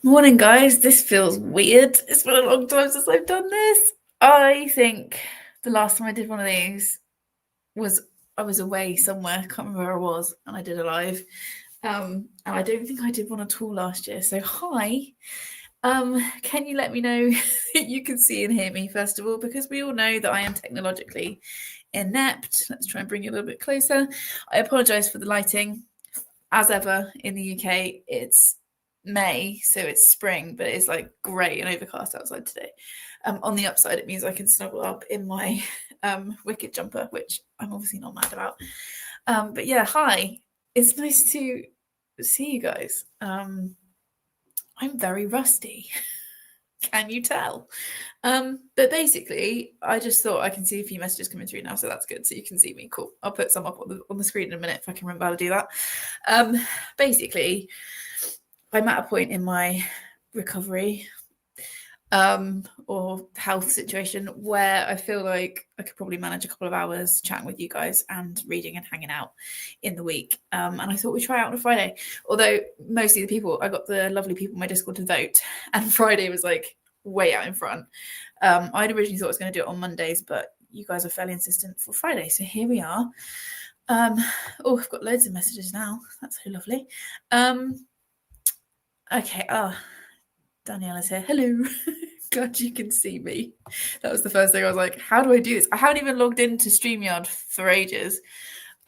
Morning, guys. This feels weird. It's been a long time since I've done this. I think the last time I did one of these was I was away somewhere. Can't remember where I was, and I did a live. And I don't think I did one at all last year. So hi. Can you let me know that you can see and hear me first of all, because we all know that I am technologically inept. Let's try and bring you a little bit closer. I apologise for the lighting. As ever in the UK, it's May, so it's spring, but it's like grey and overcast outside today. On the upside, it means I can snuggle up in my wicked jumper, which I'm obviously not mad about. But yeah, hi. It's nice to see you guys. I'm very rusty. Can you tell? But basically, I just thought I can see a few messages coming through now, so that's good. So you can see me. Cool. I'll put some up on the screen in a minute if I can remember how to do that. Basically, I'm at a point in my recovery or health situation where I feel like I could probably manage a couple of hours chatting with you guys and reading and hanging out in the week. And I thought we'd try out on a Friday. Although mostly the people, I got the lovely people in my Discord to vote, and Friday was like way out in front. I'd originally thought I was going to do it on Mondays, but you guys are fairly insistent for Friday. So here we are. Oh, I've got loads of messages now. That's so lovely. Okay. Daniela's here. Hello. Glad you can see me. That was the first thing I was like, how do I do this? I haven't even logged into StreamYard for ages.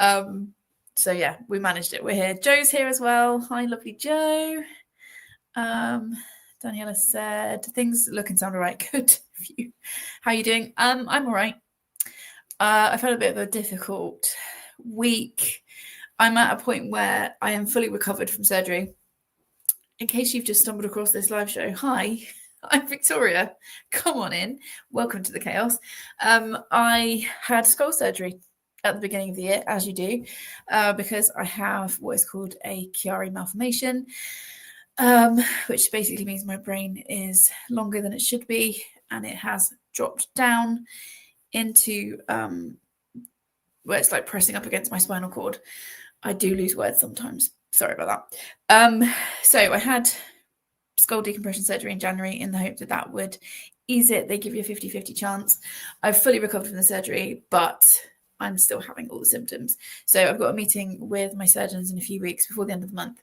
So yeah, we managed it. We're here. Joe's here as well. Hi, lovely Joe. Daniela said, things look and sound all right. Good. How are you doing? I'm all right. I've had a bit of a difficult week. I'm at a point where I am fully recovered from surgery. In case you've just stumbled across this live show, hi, I'm Victoria. Come on in. Welcome to the chaos. I had skull surgery at the beginning of the year, as you do, because I have what is called a Chiari malformation, which basically means my brain is longer than it should be, and it has dropped down into where it's like pressing up against my spinal cord. I do lose words sometimes. Sorry about that. So I had skull decompression surgery in January in the hope that that would ease it. They give you a 50-50 chance. I've fully recovered from the surgery, but I'm still having all the symptoms. So I've got a meeting with my surgeons in a few weeks before the end of the month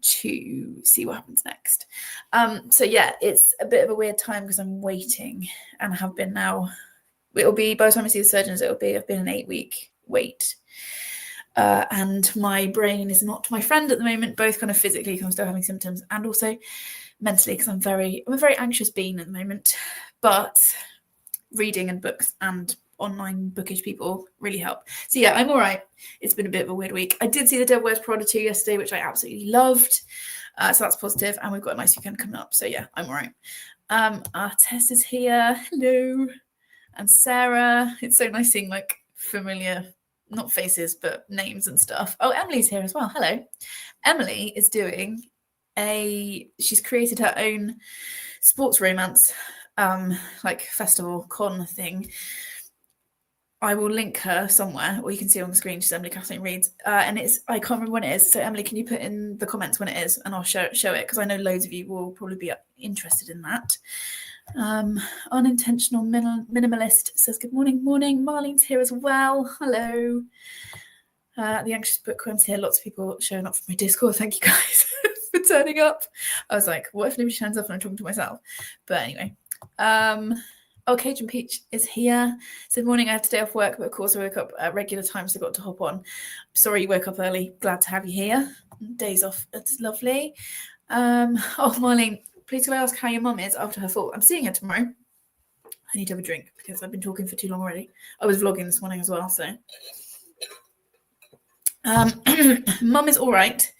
to see what happens next. So yeah, it's a bit of a weird time because I'm waiting and have been now. It'll be, by the time I see the surgeons, I've been an 8-week wait. And my brain is not my friend at the moment, both kind of physically because I'm still having symptoms and also mentally because I'm a very anxious being at the moment. But reading and books and online bookish people really help. So yeah, I'm all right. It's been a bit of a weird week. I did see The Devil Wears Prada 2 yesterday, which I absolutely loved. So that's positive. And we've got a nice weekend coming up. So yeah, I'm all right. Tess is here. Hello. And Sarah. It's so nice seeing like familiar, not faces, but names and stuff. Oh, Emily's here as well. Hello. Emily is doing she's created her own sports romance, like festival con thing. I will link her somewhere, or you can see on the screen. She's Emily Kathleen Reads, and I can't remember when it is. So Emily, can you put in the comments when it is, and I'll show it because I know loads of you will probably be interested in that. Unintentional minimalist says good morning. Marlene's here as well. Hello. The anxious bookworm's here. Lots of people showing up from my Discord. Thank you guys for turning up. I was like, what if nobody turns up and I'm talking to myself? But anyway, Cajun Peach is here. Said morning, I had to stay off work, but of course I woke up at regular times, so I got to hop on. Sorry you woke up early. Glad to have you here. Days off. That's lovely. Marlene, please can I ask how your mum is after her fall? I'm seeing her tomorrow. I need to have a drink because I've been talking for too long already. I was vlogging this morning as well, so. Mum is all right.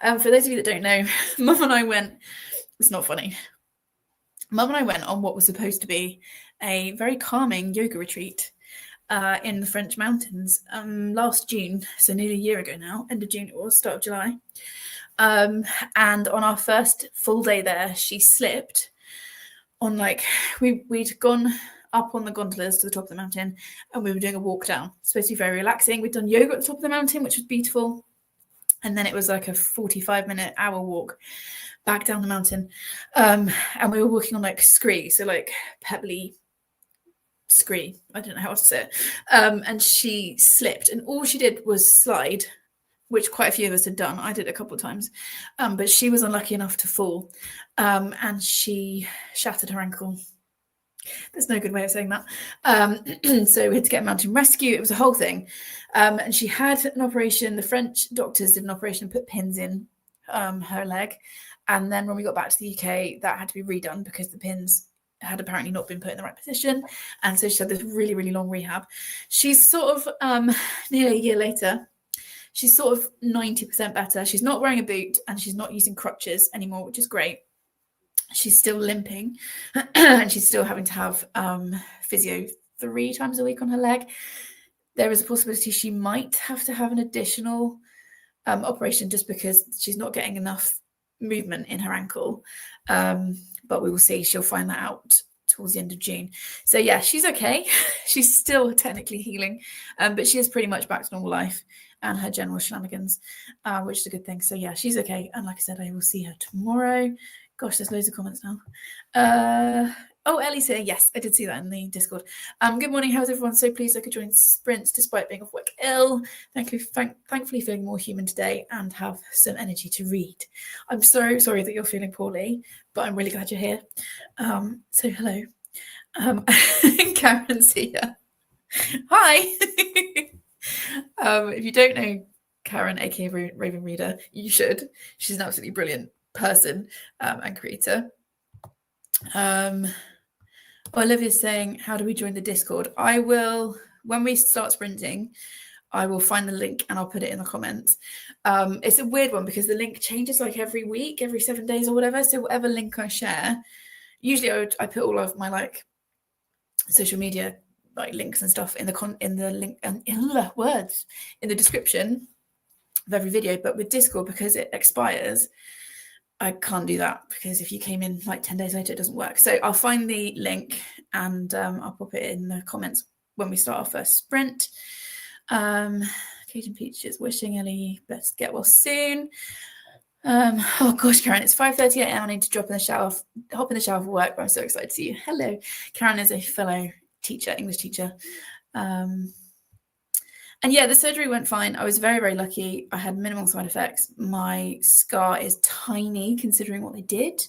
For those of you that don't know, Mum and I went, it's not funny. Mum and I went on what was supposed to be a very calming yoga retreat in the French mountains last June, so nearly a year ago now, end of June it was, start of July. And on our first full day there, she slipped on we'd gone up on the gondolas to the top of the mountain and we were doing a walk down. It's supposed to be very relaxing. We'd done yoga at the top of the mountain, which was beautiful. And then it was like a 45-minute hour walk back down the mountain. And we were walking on like scree, so like pebbly scree. I don't know how else to say it. And she slipped, and all she did was slide, which quite a few of us had done. I did a couple of times. But she was unlucky enough to fall, and she shattered her ankle. There's no good way of saying that. So we had to get a mountain rescue. It was a whole thing. And she had an operation. The French doctors did an operation and put pins in her leg. And then when we got back to the UK, that had to be redone because the pins had apparently not been put in the right position. And so she had this really, really long rehab. She's sort of nearly a year later. She's sort of 90% better. She's not wearing a boot and she's not using crutches anymore, which is great. She's still limping and she's still having to have physio 3 times a week on her leg. There is a possibility she might have to have an additional operation just because she's not getting enough movement in her ankle. But we will see. She'll find that out towards the end of June. So yeah, she's okay. She's still technically healing, but she is pretty much back to normal life and her general shenanigans, which is a good thing. So yeah, she's okay. And like I said, I will see her tomorrow. Gosh, there's loads of comments now. Oh, Ellie's here. Yes, I did see that in the Discord. Good morning. How's everyone? So pleased I could join sprints despite being off work ill. Thankfully feeling more human today and have some energy to read. I'm so sorry that you're feeling poorly, but I'm really glad you're here. So hello. Karen's here. Hi. If you don't know Karen, aka Raven Reader, you should. She's an absolutely brilliant person and creator. Olivia's saying, how do we join the Discord? I will, when we start sprinting, I will find the link and I'll put it in the comments. It's a weird one because the link changes like every week, every 7 days or whatever. So whatever link I share, usually I put all of my like social media like links and stuff in the link and in the description of every video. But with Discord, because it expires, I can't do that because if you came in like 10 days later, it doesn't work. So I'll find the link and I'll pop it in the comments when we start our first sprint. Cajun Peaches wishing Ellie best get well soon. Oh gosh, Karen, it's 5:30 a.m. I need to hop in the shower for work, but I'm so excited to see you. Hello. Karen is a fellow teacher, English teacher. And yeah, the surgery went fine. I was very, very lucky. I had minimal side effects. My scar is tiny considering what they did.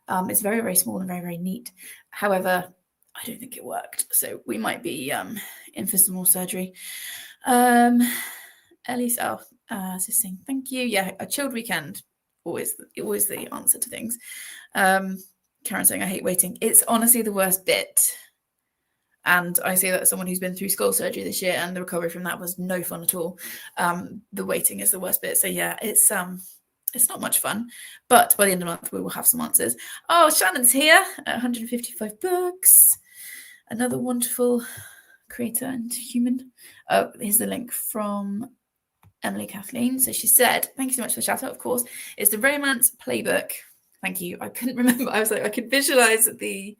It's very, very small and very, very neat. However, I don't think it worked. So we might be in for some more surgery. Ellie's saying thank you. Yeah, a chilled weekend. Always the answer to things. Karen saying, I hate waiting. It's honestly the worst bit. And I say that as someone who's been through skull surgery this year, and the recovery from that was no fun at all. The waiting is the worst bit. So yeah, it's not much fun. But by the end of the month, we will have some answers. Oh, Shannon's here at 155 books. Another wonderful creator and human. Here's the link from Emily Kathleen. So she said, thank you so much for the shout out, of course. It's the Romance Playbook. Thank you. I couldn't remember. I was like, I could visualize the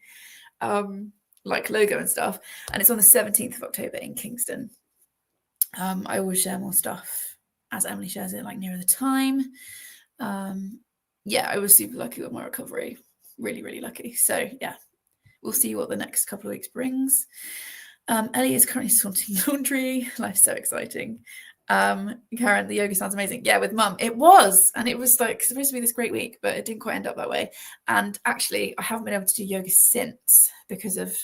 like logo and stuff, and it's on the 17th of October in Kingston. I always share more stuff as Emily shares it, like nearer the time. Yeah, I was super lucky with my recovery, really, really lucky. So yeah, we'll see what the next couple of weeks brings. Ellie is currently sorting laundry. Life's so exciting. Karen, the yoga sounds amazing. Yeah, with mum it was, and it was like supposed to be this great week, but it didn't quite end up that way. And actually I haven't been able to do yoga since because of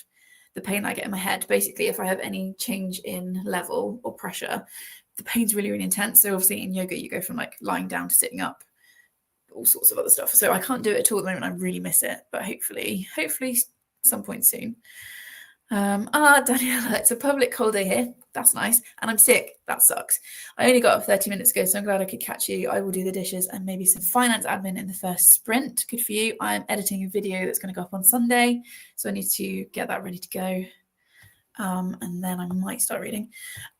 the pain I get in my head. Basically, if I have any change in level or pressure, the pain's really, really intense. So obviously in yoga you go from like lying down to sitting up, all sorts of other stuff. So I can't do it at all at the moment. I really miss it, but hopefully some point soon. Daniela, it's a public holiday here. That's nice. And I'm sick. That sucks. I only got up 30 minutes ago, so I'm glad I could catch you. I will do the dishes and maybe some finance admin in the first sprint. Good for you. I'm editing a video that's going to go up on Sunday, so I need to get that ready to go. And then I might start reading.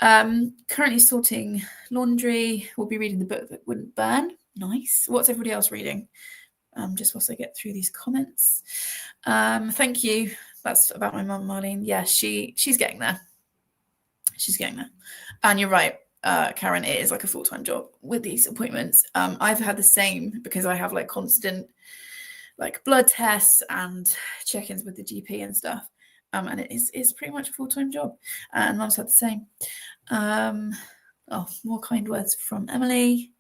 Currently sorting laundry. We'll be reading the book that wouldn't burn. Nice. What's everybody else reading? Just whilst I get through these comments. Thank you. That's about my mum, Marlene. Yeah, she's getting there. She's getting there. And you're right. Karen, it is like a full-time job with these appointments. I've had the same because I have like constant like blood tests and check-ins with the GP and stuff. And it's pretty much a full-time job. And Mum's had the same. More kind words from Emily.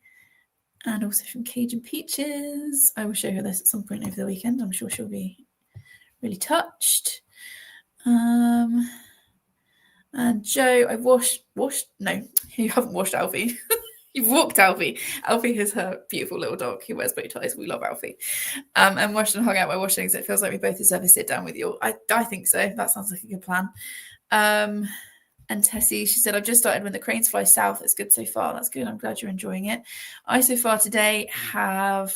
And also from Cajun Peaches. I will show her this at some point over the weekend. I'm sure she'll be really touched. And Joe, I've washed. No, you haven't washed Alfie. You've walked Alfie. Alfie is her beautiful little dog who wears bow ties. We love Alfie. And washed and hung out my washings. It feels like we both deserve a sit down with you. I think so. That sounds like a good plan. And Tessie, she said, I've just started When the Cranes Fly South. It's good so far. That's good. I'm glad you're enjoying it. I so far today have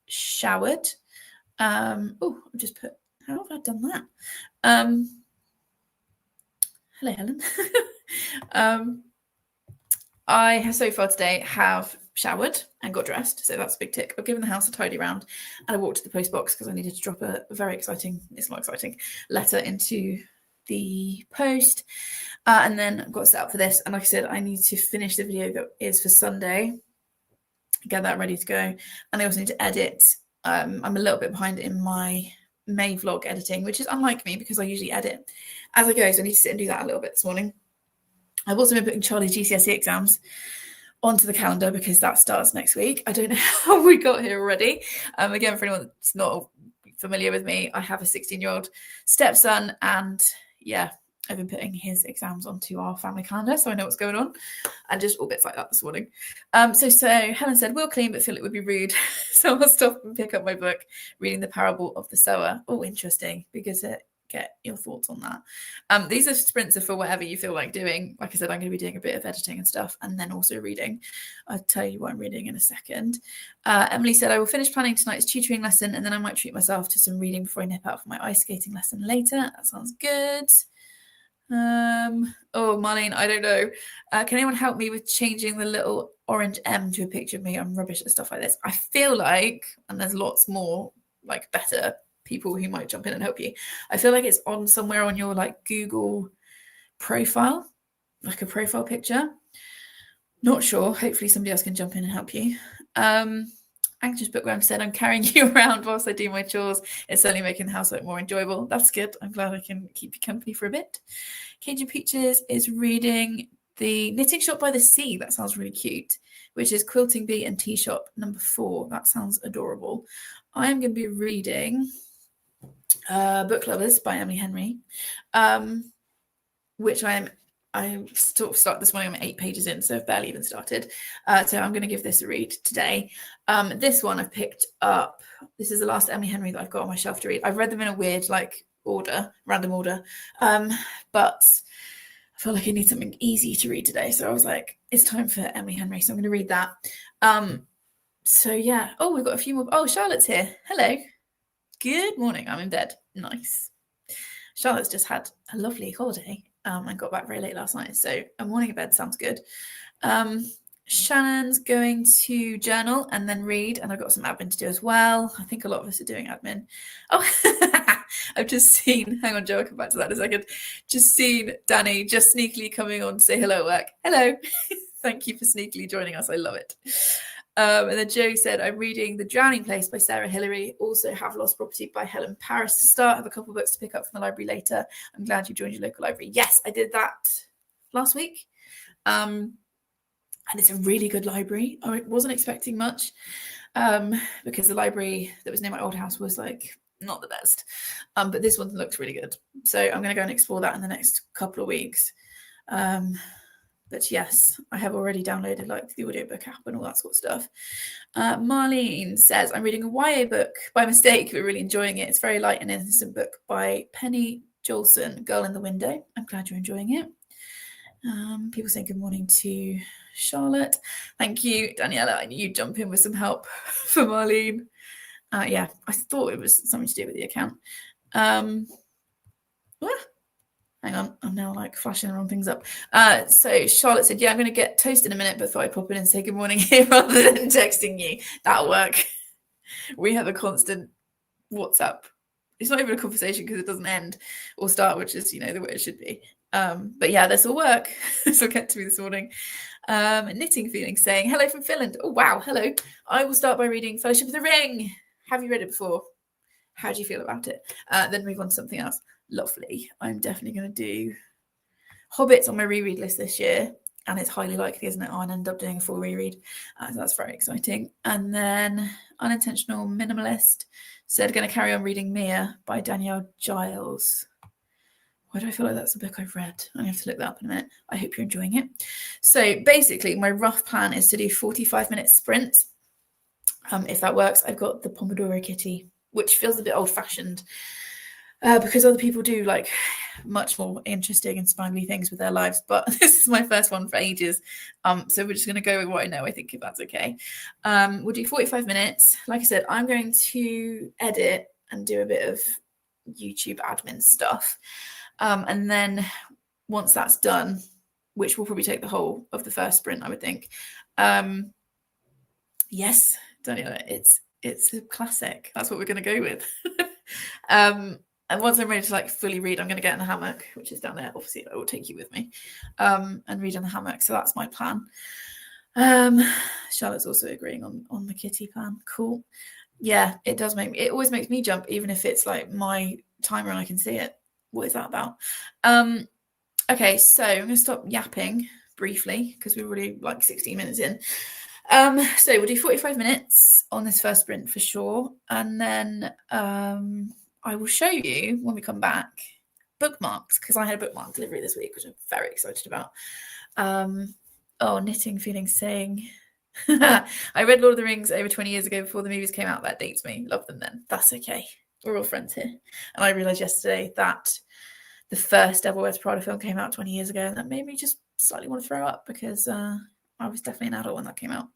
showered. I've just put, how have I done that? Hello, Helen. I have so far today have showered and got dressed. So that's a big tick. I've given the house a tidy round and I walked to the post box because I needed to drop a very exciting, it's not exciting, letter into the post. And then got set up for this. And like I said, I need to finish the video that is for Sunday, get that ready to go. And I also need to edit. I'm a little bit behind in my May vlog editing, which is unlike me because I usually edit as I go. So I need to sit and do that a little bit this morning. I've also been putting Charlie's GCSE exams onto the calendar because that starts next week. I don't know how we got here already. Again, for anyone that's not familiar with me, I have a 16-year-old stepson, and yeah, I've been putting his exams onto our family calendar, so I know what's going on, and just all bits like that this morning. So Helen said, we'll clean, but feel it would be rude. So I'll stop and pick up my book, reading The Parable of the Sower. Oh, interesting. Because get your thoughts on that. These are sprints for whatever you feel like doing. Like I said, I'm going to be doing a bit of editing and stuff, and then also reading. I'll tell you what I'm reading in a second. Emily said, I will finish planning tonight's tutoring lesson, and then I might treat myself to some reading before I nip out for my ice skating lesson later. That sounds good. Marlene, I don't know. Can anyone help me with changing the little orange M to a picture of me? I'm rubbish at stuff like this. I feel like, and there's lots more like better people who might jump in and help you. I feel like it's on somewhere on your like Google profile, like a profile picture. Not sure. Hopefully somebody else can jump in and help you. Anxious Bookworm said, I'm carrying you around whilst I do my chores. It's certainly making the house look more enjoyable. That's good. I'm glad I can keep you company for a bit. Cajun Peaches is reading The Knitting Shop by the Sea. That sounds really cute, which is Quilting Bee and Tea Shop number 4. That sounds adorable. I'm going to be reading Book Lovers by Emily Henry, which I sort of started this morning. I'm 8 pages in, so I've barely even started. So I'm going to give this a read today. This one I've picked up. This is the last Emily Henry that I've got on my shelf to read. I've read them in a weird random order, but I feel like I need something easy to read today. So I was like, it's time for Emily Henry, so I'm going to read that. So yeah. Oh, we've got a few more. Oh, Charlotte's here. Hello. Good morning. I'm in bed. Nice. Charlotte's just had a lovely holiday and got back very late last night. So a morning in bed sounds good. Shannon's going to journal and then read, and I've got some admin to do as well. I think a lot of us are doing admin. Oh, I've just seen, hang on, Joe, I'll come back to that in a second. Just seen Danny just sneakily coming on to say hello at work. Hello. Thank you for sneakily joining us. I love it. And then Joe said, I'm reading The Drowning Place by Sarah Hillary. Also have Lost Property by Helen Paris to start. I have a couple of books to pick up from the library later. I'm glad you joined your local library. Yes, I did that last week. And it's a really good library. I wasn't expecting much because the library that was near my old house was like not the best. But this one looks really good. So I'm going to go and explore that in the next couple of weeks. But yes, I have already downloaded like the audiobook app and all that sort of stuff. Marlene says, I'm reading a YA book by mistake, but really enjoying it. It's a very light and innocent book by Penny Jolson, Girl in the Window. I'm glad you're enjoying it. People saying good morning to Charlotte. Thank you, Daniela. I knew you'd jump in with some help for Marlene. Yeah, I thought it was something to do with the account. Hang on, I'm now like flashing the wrong things up. So Charlotte said, yeah, I'm going to get toast in a minute, but thought I'd pop in and say good morning here rather than texting you. That'll work. We have a constant WhatsApp. It's not even a conversation because it doesn't end or start, which is, the way it should be. But yeah, this will work. This will get to me this morning. Knitting Feelings saying, hello from Finland. Oh, wow. Hello. I will start by reading Fellowship of the Ring. Have you read it before? How do you feel about it? Then move on to something else. Lovely. I'm definitely going to do Hobbit's on my reread list this year, and it's highly likely, isn't it, I'll end up doing a full reread. So that's very exciting. And then Unintentional Minimalist said, going to carry on reading Mia by Danielle Giles. Why do I feel like that's a book I've read? I have to look that up in a minute. I hope you're enjoying it. So basically, my rough plan is to do 45-minute sprints. If that works, I've got the Pomodoro Kitty, which feels a bit old-fashioned because other people do like much more interesting and spangly things with their lives. But this is my first one for ages. So we're just going to go with what I know, I think, if that's okay. We'll do 45 minutes. Like I said, I'm going to edit and do a bit of YouTube admin stuff. And then once that's done, which will probably take the whole of the first sprint, I would think. Yes, Daniela, it's a classic. That's what we're going to go with. And once I'm ready to like fully read, I'm going to get in the hammock, which is down there. Obviously, I will take you with me and read in the hammock. So that's my plan. Charlotte's also agreeing on the kitty plan. Cool. Yeah, it always makes me jump, even if it's like my timer and I can see it. What is that about? Okay, so I'm going to stop yapping briefly because we're already like 16 minutes in. So we'll do 45 minutes on this first sprint for sure. And then I will show you when we come back bookmarks, because I had a bookmark delivery this week, which I'm very excited about. Knitting Feelings saying, I read Lord of the Rings over 20 years ago before the movies came out. That dates me. Love them then. That's okay. We're all friends here. And I realised yesterday that the first Devil Wears Prada film came out 20 years ago, and that made me just slightly want to throw up because I was definitely an adult when that came out.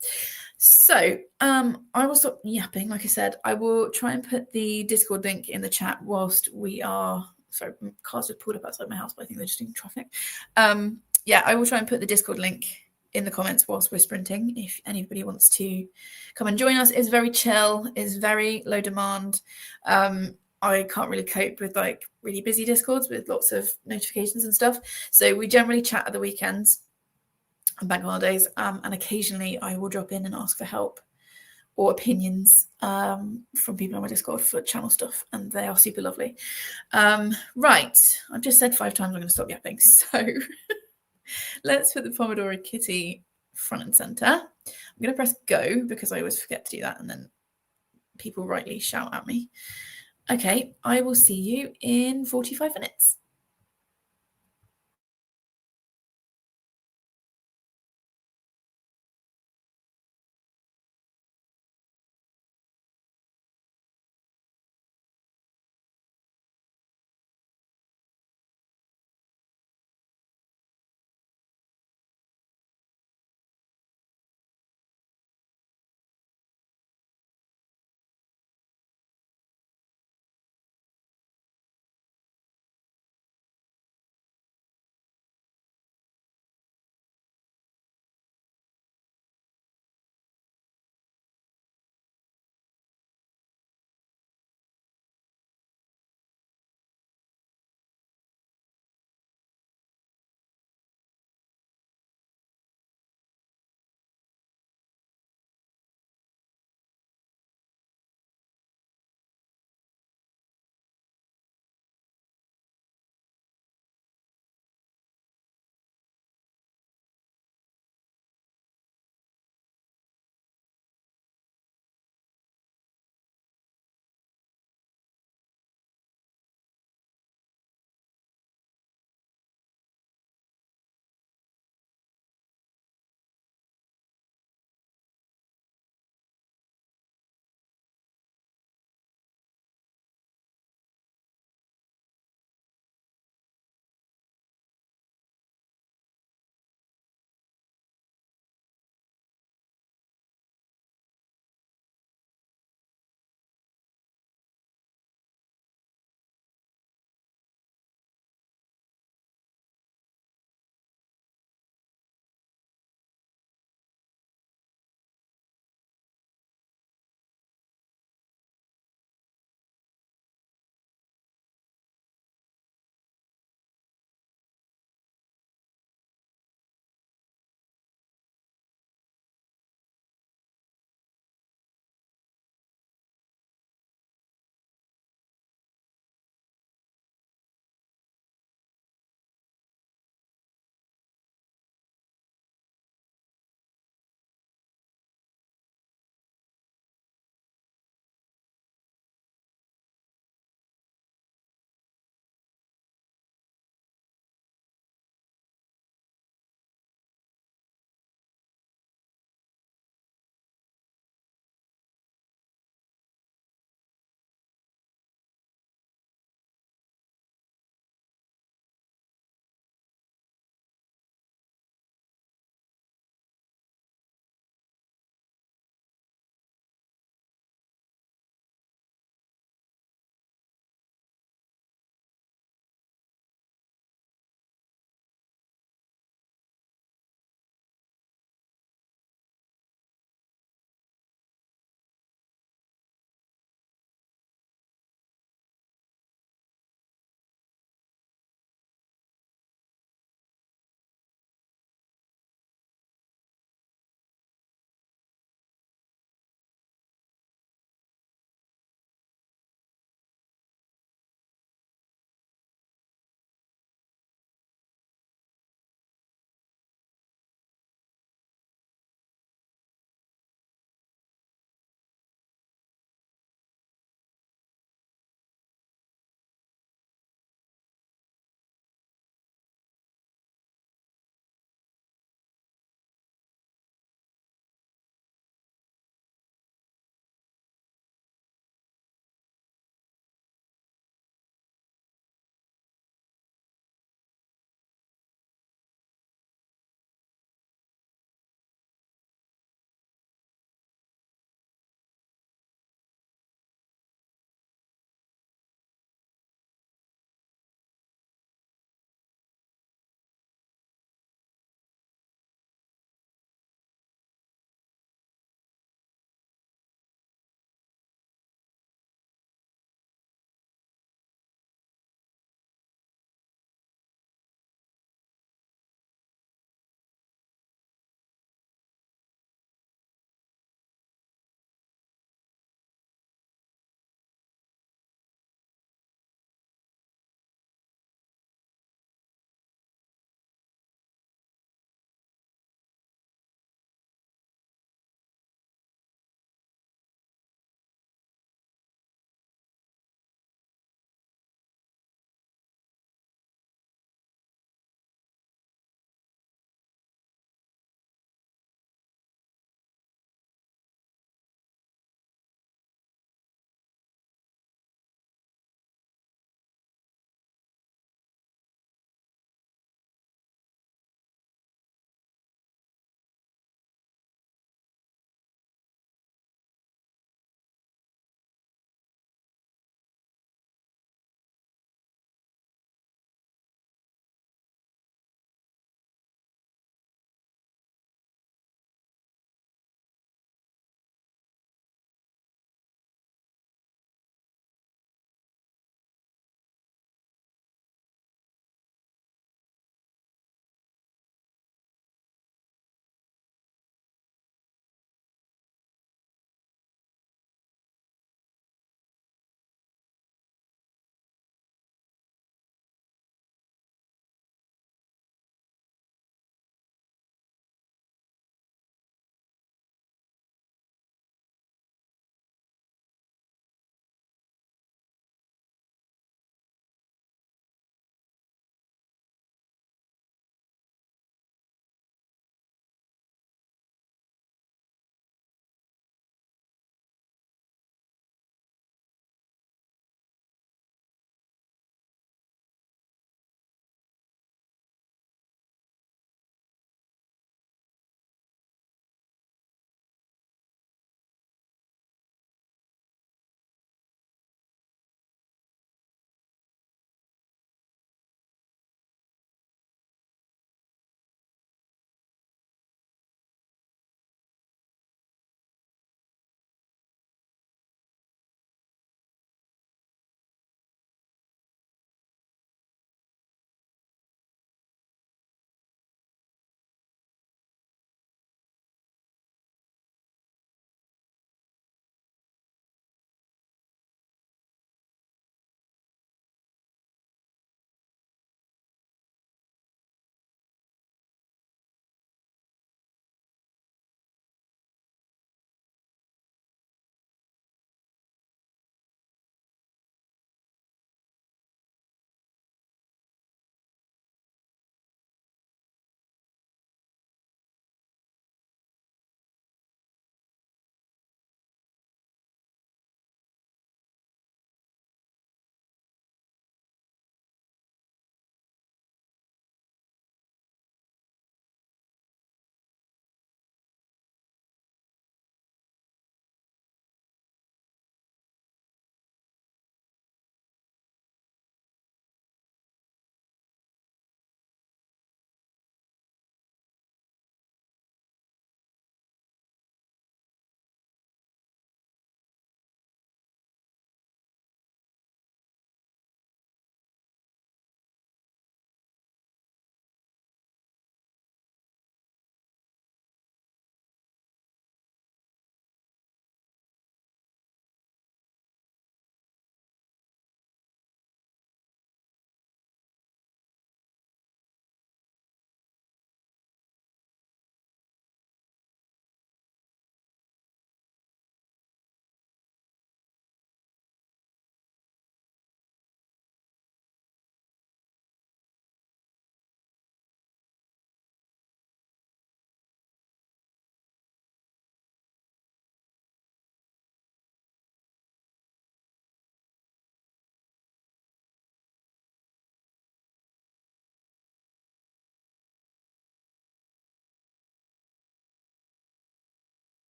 So I will stop yapping. Like I said, I will try and put the Discord link in the chat whilst we are... Sorry, cars have pulled up outside my house, but I think they're just in traffic. Yeah, I will try and put the Discord link in the comments whilst we're sprinting if anybody wants to come and join us. It's very chill. It's very low demand. I can't really cope with like really busy Discords with lots of notifications and stuff. So we generally chat at the weekends and bank holidays, and occasionally I will drop in and ask for help or opinions from people on my Discord for channel stuff, and they are super lovely. Right, I've just said 5 times I'm going to stop yapping, so let's put the Pomodoro Kitty front and center. I'm going to press go because I always forget to do that, and then people rightly shout at me. Okay, I will see you in 45 minutes.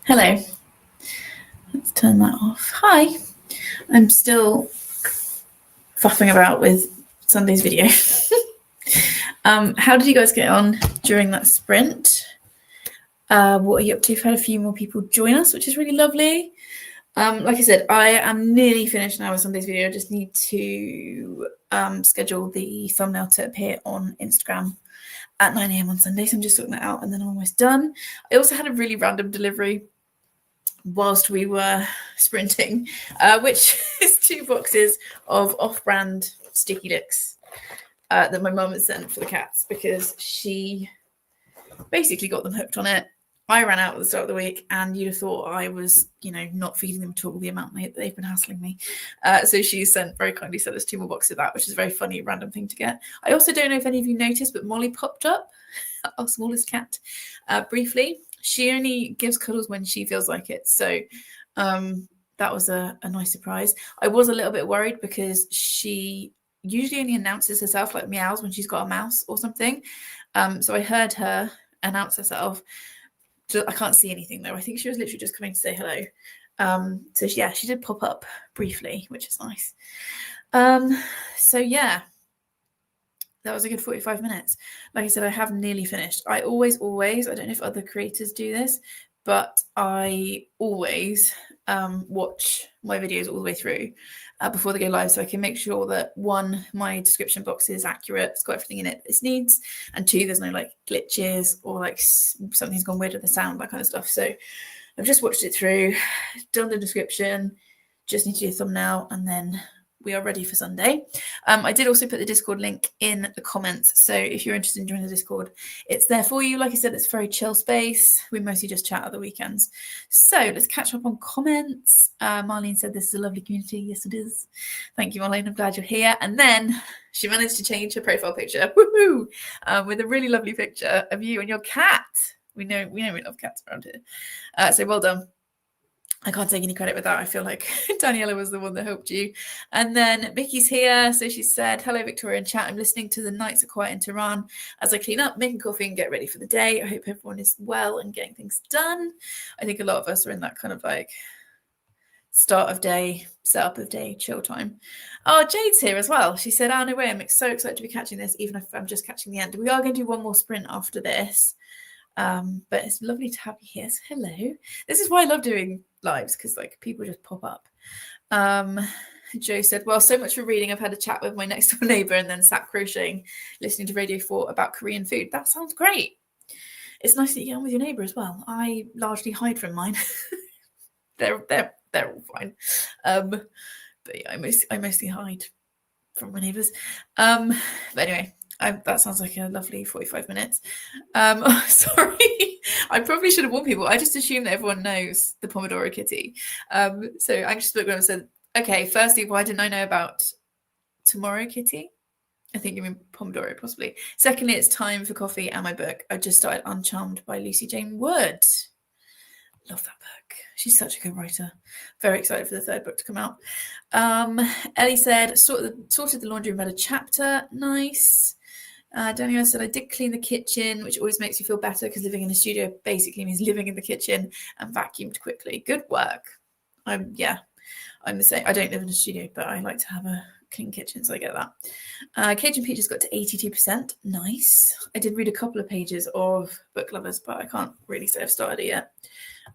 Hello. Let's turn that off. Hi. I'm still faffing about with Sunday's video. How did you guys get on during that sprint? What are you up to? We've had a few more people join us, which is really lovely. Like I said, I am nearly finished now with Sunday's video. I just need to schedule the thumbnail to appear on Instagram at 9 a.m. on Sunday. So I'm just sorting that out and then I'm almost done. I also had a really random delivery whilst we were sprinting, which is 2 boxes of off-brand sticky licks that my mum has sent for the cats because she basically got them hooked on it. I ran out at the start of the week, and you'd have thought I was, not feeding them at all the amount they've been hassling me. So she very kindly sent us 2 more boxes of that, which is a very funny, random thing to get. I also don't know if any of you noticed, but Molly popped up, our smallest cat, briefly. She only gives cuddles when she feels like it. So that was a nice surprise. I was a little bit worried because she usually only announces herself, like meows, when she's got a mouse or something. So I heard her announce herself. I can't see anything though. I think she was literally just coming to say hello. So yeah, she did pop up briefly, which is nice. So yeah, that was a good 45 minutes. Like I said, I have nearly finished. I always, I don't know if other creators do this, but I always watch my videos all the way through before they go live, so I can make sure that 1, my description box is accurate, it's got everything in it this needs, and 2, there's no like glitches or like something's gone weird with the sound, that kind of stuff. So I've just watched it through, done the description, just need to do a thumbnail, and then we are ready for Sunday. I did also put the Discord link in the comments, so if you're interested in joining the Discord, it's there for you. Like I said, it's a very chill space. We mostly just chat at the weekends. So let's catch up on comments. Marlene said this is a lovely community. Yes, it is. Thank you, Marlene. I'm glad you're here. And then she managed to change her profile picture, woohoo, with a really lovely picture of you and your cat. We know we love cats around here. So well done. I can't take any credit with that. I feel like Daniela was the one that helped you. And then Mickey's here. So she said, hello, Victoria and chat. I'm listening to The Nights Are Quiet in Tehran as I clean up, making coffee and get ready for the day. I hope everyone is well and getting things done. I think a lot of us are in that kind of like start of day, setup of day, chill time. Oh, Jade's here as well. She said, oh, no way. I'm so excited to be catching this, even if I'm just catching the end. We are going to do one more sprint after this. But it's lovely to have you here. So hello. This is why I love doing lives, because like people just pop up. Joe said, well, so much for reading. I've had a chat with my next door neighbor and then sat crocheting, listening to Radio 4 about Korean food. That sounds great. It's nice that you get on with your neighbor as well. I largely hide from mine. they're all fine. But yeah, I mostly hide from my neighbors. But anyway, that sounds like a lovely 45 minutes. Sorry, I probably should have warned people. I just assume that everyone knows the Pomodoro Kitty. So Anxious Bookworm said, okay, firstly, why didn't I know about Tomorrow Kitty? I think you mean Pomodoro, possibly. Secondly, it's time for coffee and my book. I just started Uncharmed by Lucy Jane Wood. Love that book. She's such a good writer. Very excited for the 3rd book to come out. Ellie said, sorted the laundry and read a chapter. Nice. Daniela said, I did clean the kitchen, which always makes you feel better because living in a studio basically means living in the kitchen, and vacuumed quickly. Good work. I'm the same. I don't live in a studio, but I like to have a clean kitchen, so I get that. Cajun Peaches got to 82%. Nice. I did read a couple of pages of Book Lovers, but I can't really say I've started it yet.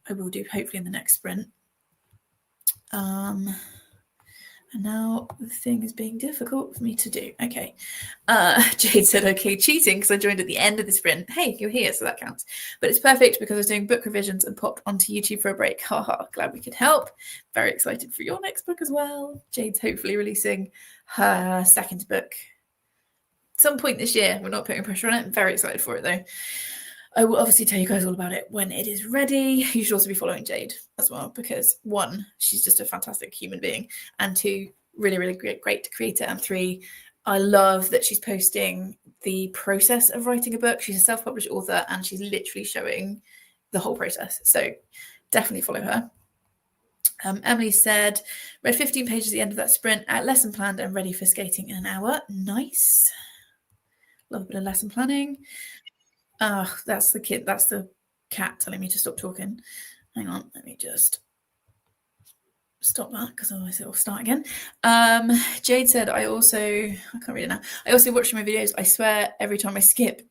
I will do hopefully in the next sprint. And now the thing is being difficult for me to do. Okay. Jade said, okay, cheating because I joined at the end of the sprint. Hey, you're here, so that counts. But it's perfect because I was doing book revisions and popped onto YouTube for a break. Haha, glad we could help. Very excited for your next book as well. Jade's hopefully releasing her 2nd book some point this year. We're not putting pressure on it. I'm very excited for it though. I will obviously tell you guys all about it when it is ready. You should also be following Jade as well because 1, she's just a fantastic human being, and 2, really, really great creator, and 3, I love that she's posting the process of writing a book. She's a self-published author and she's literally showing the whole process. So definitely follow her. Emily said, read 15 pages at the end of that sprint, at lesson planned and ready for skating in an hour. Nice. Love a bit of lesson planning. That's the cat telling me to stop talking. hang on, let me just stop that because otherwise it will start again. Jade said, I can't read it now. I also watch my videos. I swear every time I skip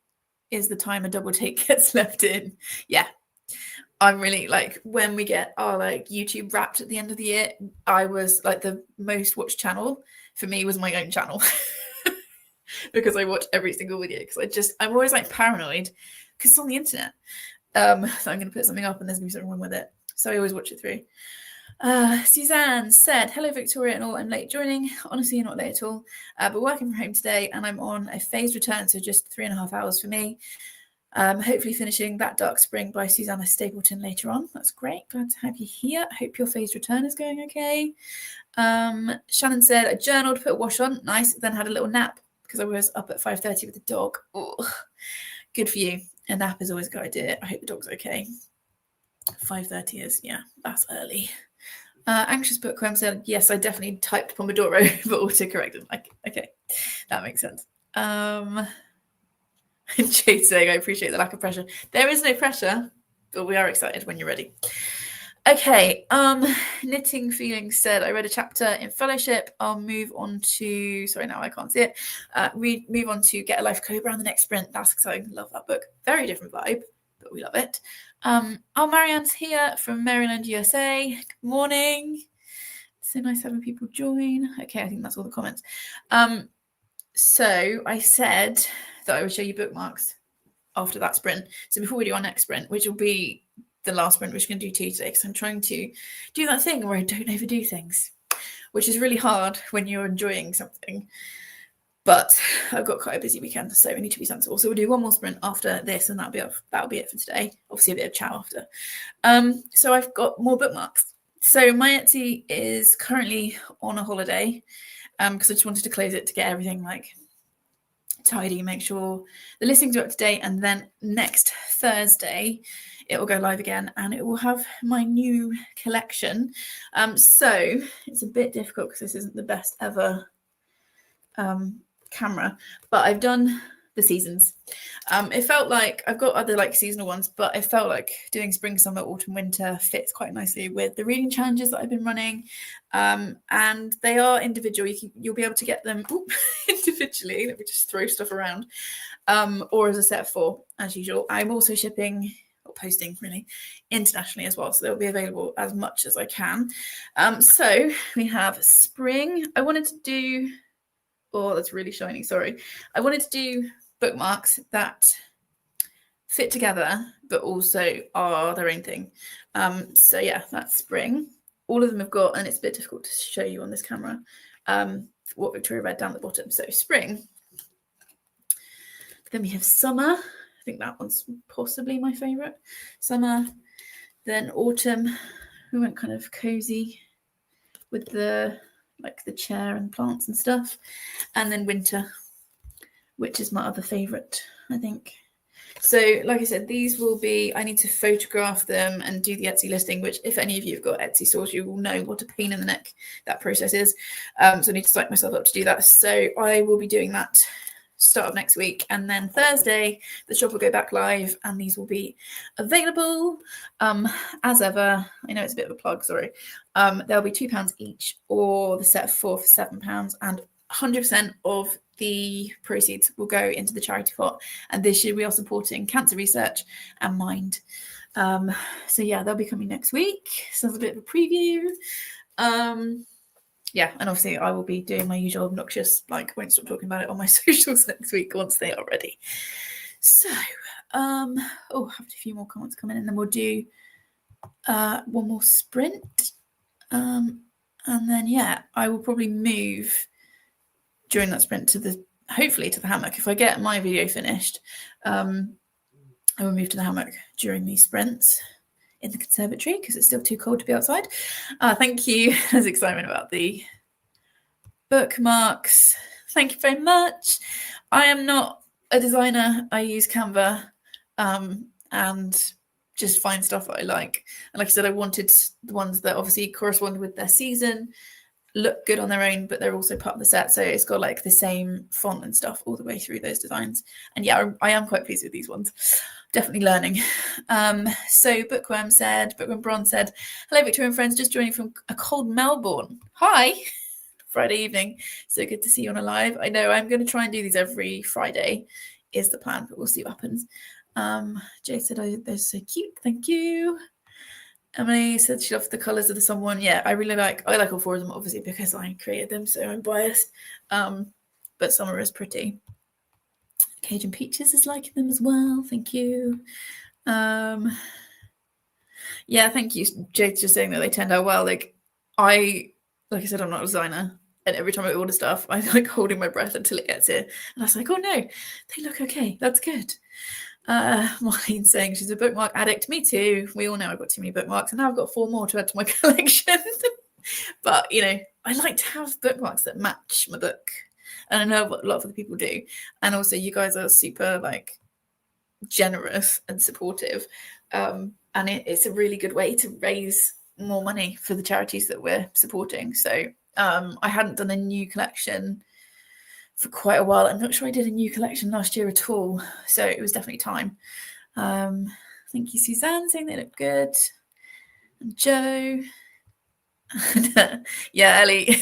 is the time a double take gets left in. Yeah. I'm really like, when we get our like YouTube wrapped at the end of the year, I was like, the most watched channel for me was my own channel because I watch every single video because I'm always like paranoid because it's on the internet. So I'm going to put something up and there's going to be something wrong with it. So I always watch it through. Suzanne said, hello Victoria and all, I'm late joining. Honestly, not late at all, but working from home today and I'm on a phased return, so just 3.5 hours for me. Hopefully finishing That Dark Spring by Susanna Stapleton later on. That's great. Glad to have you here. I hope your phased return is going okay. Shannon said, I journaled, put a wash on. Nice. Then had a little nap because I was up at 5:30 with the dog. Ugh. Good for you. A nap is always a good idea. I hope the dog's okay. 5:30 is, yeah, that's early. Anxious Bookworm said, yes, I definitely typed Pomodoro, but autocorrected. Okay, that makes sense. Jade saying, I appreciate the lack of pressure. There is no pressure, but we are excited when you're ready. Okay, Knitting Feelings said, I read a chapter in Fellowship. I'll move on to, sorry, now I can't see it. Move on to Get a Life Cobra on the next sprint. That's exciting. Love that book. Very different vibe, but we love it. Marianne's here from Maryland, USA. Good morning. So nice having people join. Okay, I think that's all the comments. So I said that I would show you bookmarks after that sprint. So before we do our next sprint, which will be the last sprint, which we're going to do 2 today, because I'm trying to do that thing where I don't overdo things, which is really hard when you're enjoying something. But I've got quite a busy weekend, so we need to be sensible. So we'll do one more sprint after this, and that'll be it for today. Obviously, a bit of chow after. So I've got more bookmarks. So my Etsy is currently on a holiday because I just wanted to close it to get everything like tidy, make sure the listings are up to date, and then next Thursday it will go live again and it will have my new collection. So it's a bit difficult because this isn't the best ever camera, but I've done the seasons. It felt like I've got other like seasonal ones, but it felt like doing spring, summer, autumn, winter fits quite nicely with the reading challenges that I've been running. And they are individual. You'll be able to get them individually. Let me just throw stuff around. Or as a set of 4, as usual. I'm also shipping or posting really internationally as well, so they'll be available as much as I can. So we have spring. I wanted to do, oh, that's really shiny, sorry. I wanted to do bookmarks that fit together, but also are their own thing. So yeah, that's spring. All of them have got, and it's a bit difficult to show you on this camera, what Victoria read down at the bottom. So spring. Then we have summer. I think that one's possibly my favourite. Summer. Then autumn. We went kind of cozy with the chair and plants and stuff. And then winter, which is my other favourite, I think. So like I said, these will be, I need to photograph them and do the Etsy listing, which if any of you have got Etsy stores, you will know what a pain in the neck that process is. So I need to psych myself up to do that. So I will be doing that start of next week. And then Thursday, the shop will go back live and these will be available as ever. I know it's a bit of a plug, sorry. They'll be £2 each, or the set of 4 for £7, and 100% of the proceeds will go into the charity pot. And this year we are supporting cancer research and Mind. So yeah, they'll be coming next week. So that's a bit of a preview. Yeah, and obviously I will be doing my usual obnoxious, like, won't stop talking about it on my socials next week once they are ready. So, I have a few more comments coming in, and then we'll do one more sprint. And then, yeah, I will probably move during that sprint hopefully to the hammock. If I get my video finished, I will move to the hammock during these sprints in the conservatory because it's still too cold to be outside. Thank you. There's excitement about the bookmarks. Thank you very much. I am not a designer. I use Canva and just find stuff that I like. And like I said, I wanted the ones that obviously correspond with their season, look good on their own, but they're also part of the set. So it's got like the same font and stuff all the way through those designs. And yeah, I am quite pleased with these ones. definitely learning. So Bookworm Bronze said, hello Victoria and friends, just joining from a cold Melbourne. Hi. Friday evening. So good to see you on a live. I know I'm going to try and do these every Friday is the plan, but we'll see what happens. Jay said, oh, they're so cute. Thank you. Emily said she loved the colours of the someone. Yeah, I like all four of them, obviously, because I created them, so I'm biased. But Summer is pretty. Cajun Peaches is liking them as well. Thank you. Yeah, thank you, Jade's just saying that they turned out well. Like I said, I'm not a designer, and every time I order stuff, I'm like holding my breath until it gets here, and I was like, oh no, they look okay. That's good. Marlene's saying she's a bookmark addict. Me too. We all know I've got too many bookmarks, and now I've got 4 more to add to my collection. But you know, I like to have bookmarks that match my book, and I know a lot of other people do. And also, you guys are super like generous and supportive, and it's a really good way to raise more money for the charities that we're supporting. So I hadn't done a new collection for quite a while. I'm not sure I did a new collection last year at all, so it was definitely time. Thank you, Suzanne, saying they look good. And Joe. Yeah, Ellie.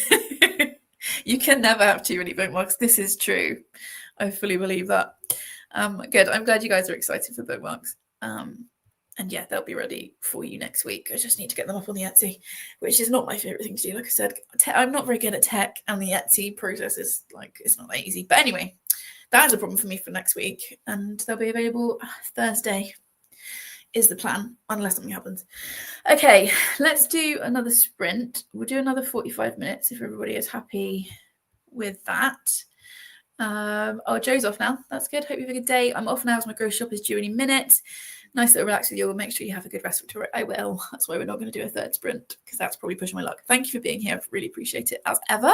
You can never have too many bookmarks. This is true. I fully believe that. Good. I'm glad you guys are excited for bookmarks. And yeah, they'll be ready for you next week. I just need to get them up on the Etsy, which is not my favorite thing to do. Like I said, I'm not very good at tech, and the Etsy process is like, it's not that easy. But anyway, that is a problem for me for next week, and they'll be available Thursday is the plan, unless something happens. Okay, let's do another sprint. We'll do another 45 minutes if everybody is happy with that. Oh, Joe's off now. That's good. Hope you have a good day. I'm off now as my grocery shop is due any minute. Nice little relax with you. Make sure you have a good rest, Victoria. I will. That's why we're not going to do a third sprint, because that's probably pushing my luck. Thank you for being here. I really appreciate it as ever.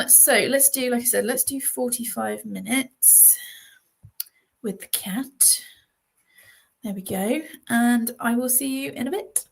So let's do, like I said, let's do 45 minutes with the cat. There we go. And I will see you in a bit.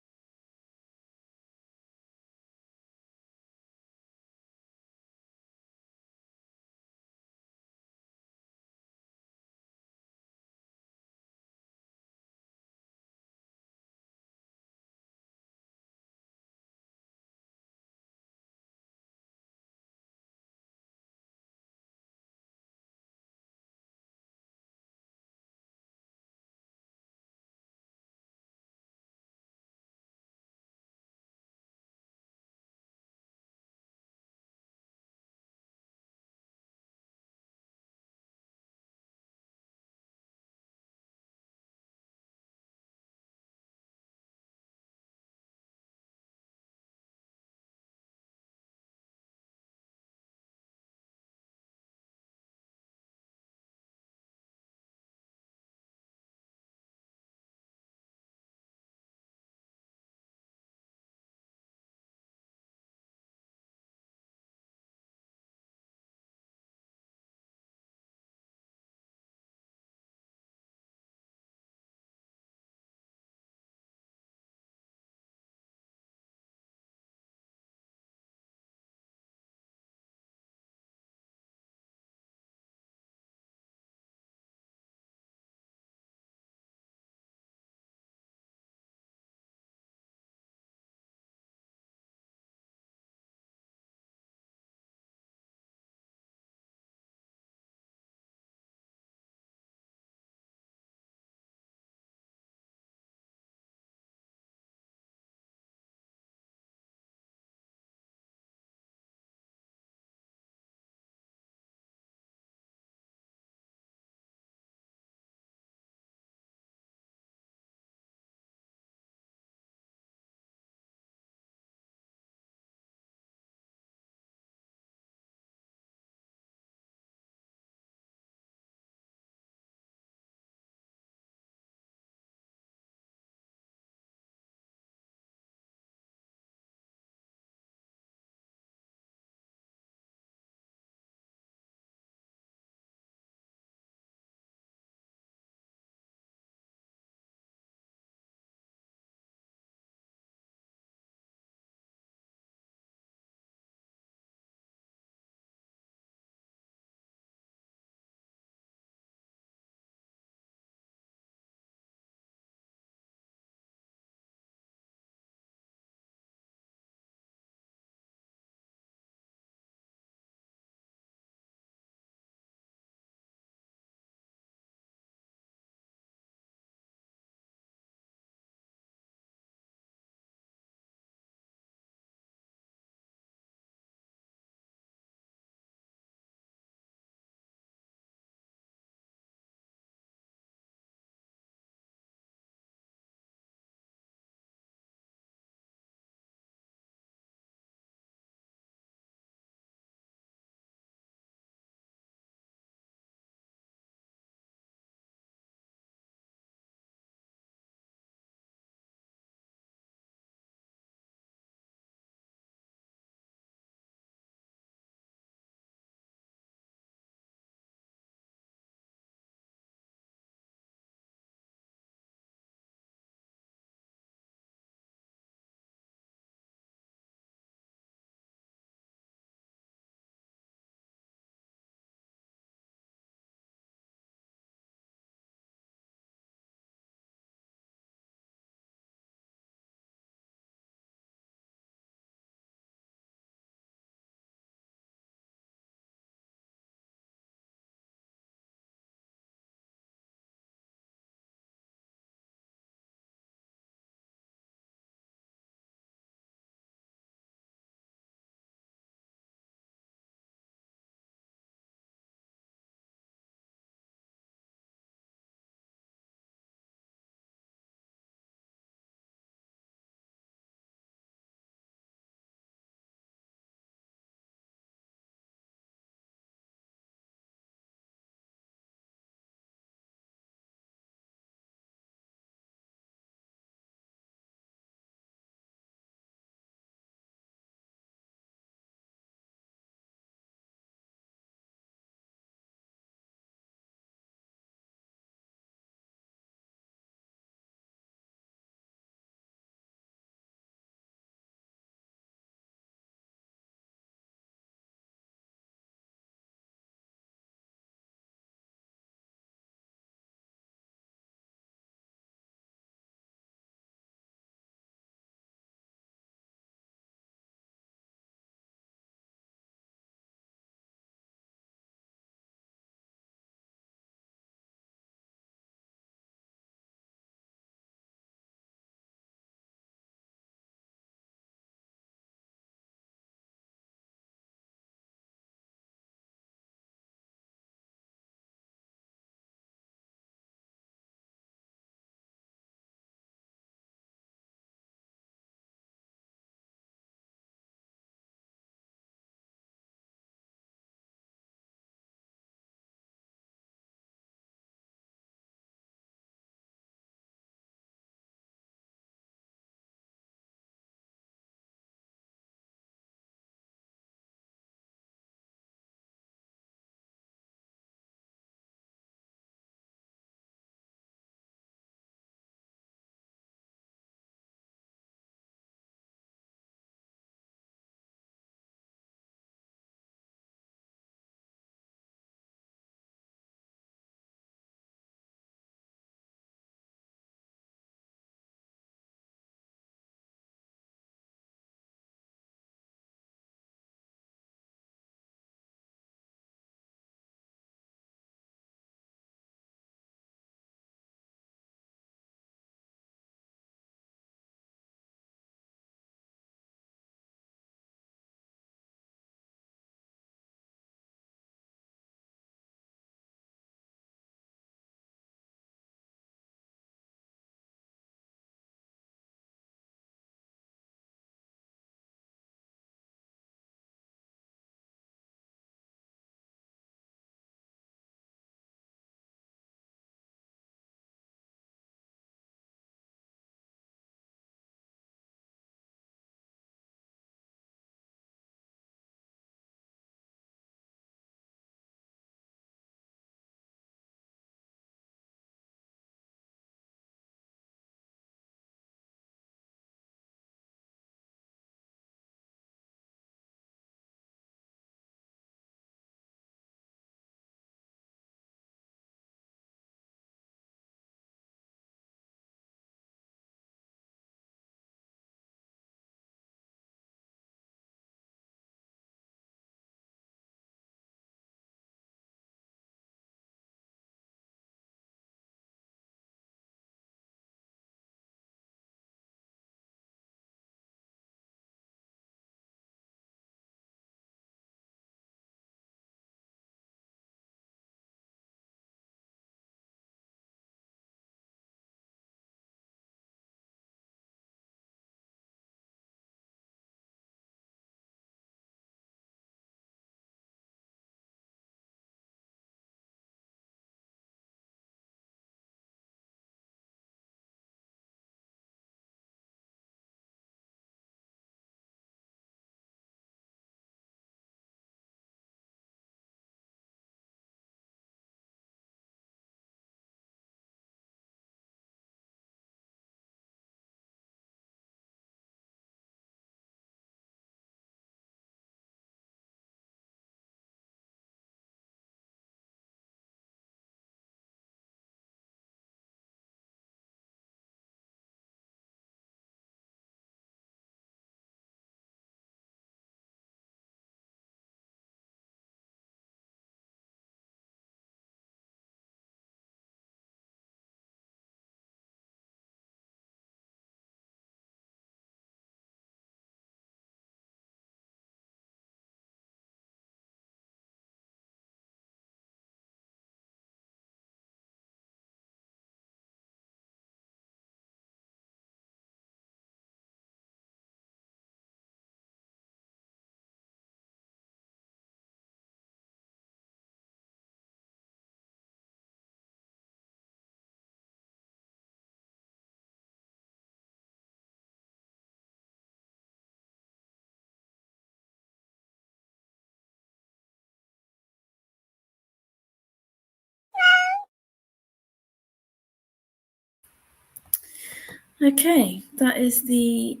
Okay, that is the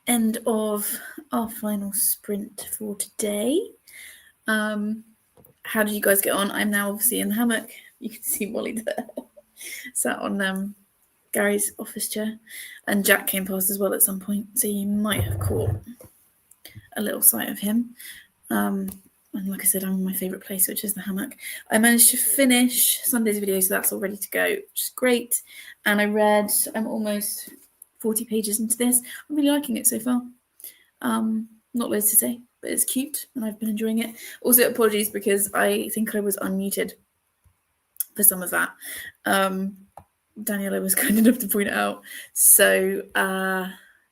end of our final sprint for today. How did you guys get on? I'm now obviously in the hammock. You can see Molly there, sat on Gary's office chair, and Jack came past as well at some point, so you might have caught a little sight of him. And like I said, I'm in my favourite place, which is the hammock. I managed to finish Sunday's video, so that's all ready to go, which is great. And I'm almost 40 pages into this. I'm really liking it so far. Not loads to say, but it's cute and I've been enjoying it. Also, apologies because I think I was unmuted for some of that. Daniela was kind enough to point it out. So,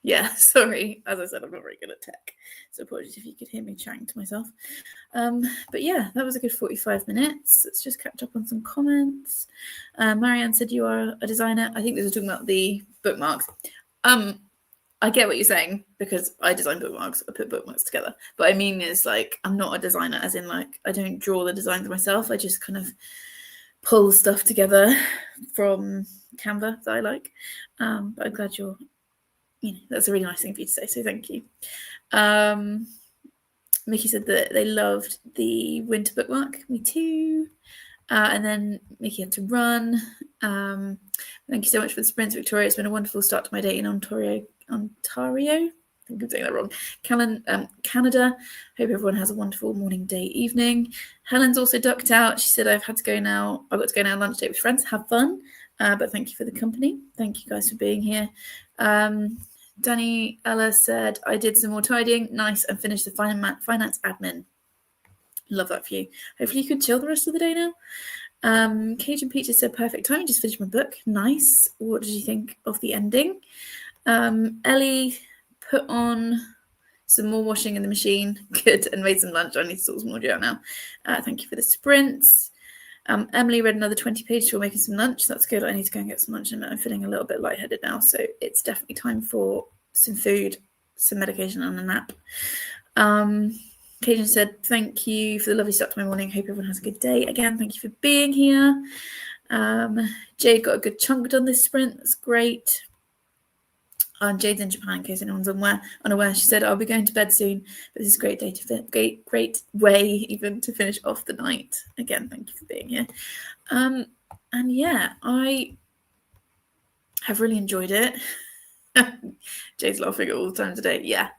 yeah, sorry. As I said, I'm not very good at tech. So apologies if you could hear me chatting to myself. But yeah, that was a good 45 minutes. Let's just catch up on some comments. Marianne said you are a designer. I think this is talking about the bookmarks. I get what you're saying because I design bookmarks. I put bookmarks together. But I mean is like, I'm not a designer as in like, I don't draw the designs myself. I just kind of pull stuff together from Canva that I like. But I'm glad that's a really nice thing for you to say. So thank you. Mickey said that they loved the winter bookmark. Me too. And then Mickey had to run. Thank you so much for the sprints, Victoria. It's been a wonderful start to my day in Ontario. I think I'm saying that wrong. Canada. Hope everyone has a wonderful morning, day, evening. Helen's also ducked out. She said, I've got to go now lunch date with friends. Have fun. But thank you for the company. Thank you guys for being here. Danny Ella said, I did some more tidying. Nice. And finished the finance admin. Love that for you. Hopefully you can chill the rest of the day now. Cajun Peter said, perfect timing. Just finished my book. Nice. What did you think of the ending? Ellie put on some more washing in the machine. Good. And made some lunch. I need to sort some audio out now. Thank you for the sprints. Emily read another 20 pages for making some lunch. That's good. I need to go and get some lunch. And I'm feeling a little bit lightheaded now. So it's definitely time for some food, some medication, and a nap. Cajun said, thank you for the lovely start to my morning. Hope everyone has a good day. Again, thank you for being here. Jade got a good chunk done this sprint. That's great. Jade's in Japan, in case anyone's unaware. She said, I'll be going to bed soon, but this is a great day great way even to finish off the night. Again, thank you for being here. And yeah, I have really enjoyed it. Jade's laughing at all the time today. Yeah,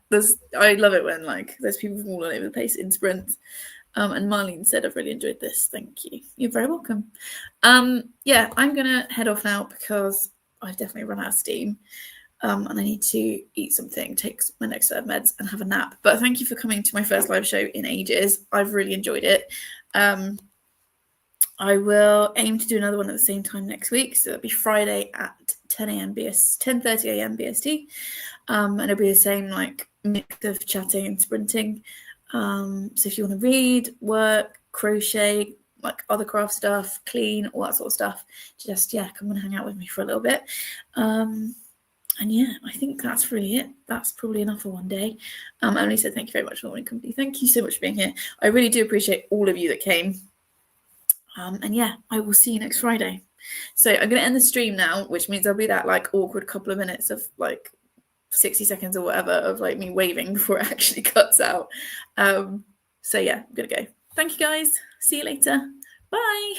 I love it when there's people from all over the place in sprints. And Marlene said, I've really enjoyed this. Thank you. You're very welcome. Yeah, I'm gonna head off now because I've definitely run out of steam. And I need to eat something, take my next set of meds and have a nap. But thank you for coming to my first live show in ages. I've really enjoyed it. I will aim to do another one at the same time next week. So it'll be Friday at 10:30 a.m. BST. And it'll be the same mix of chatting and sprinting. So if you want to read, work, crochet, other craft stuff, clean, all that sort of stuff, just come and hang out with me for a little bit. And yeah, I think that's really it. That's probably enough for one day. Emily said, thank you very much for the morning company. Thank you so much for being here. I really do appreciate all of you that came. And yeah, I will see you next Friday. So I'm going to end the stream now, which means there'll be that awkward couple of minutes of 60 seconds or whatever of me waving before it actually cuts out. So yeah, I'm going to go. Thank you guys. See you later. Bye.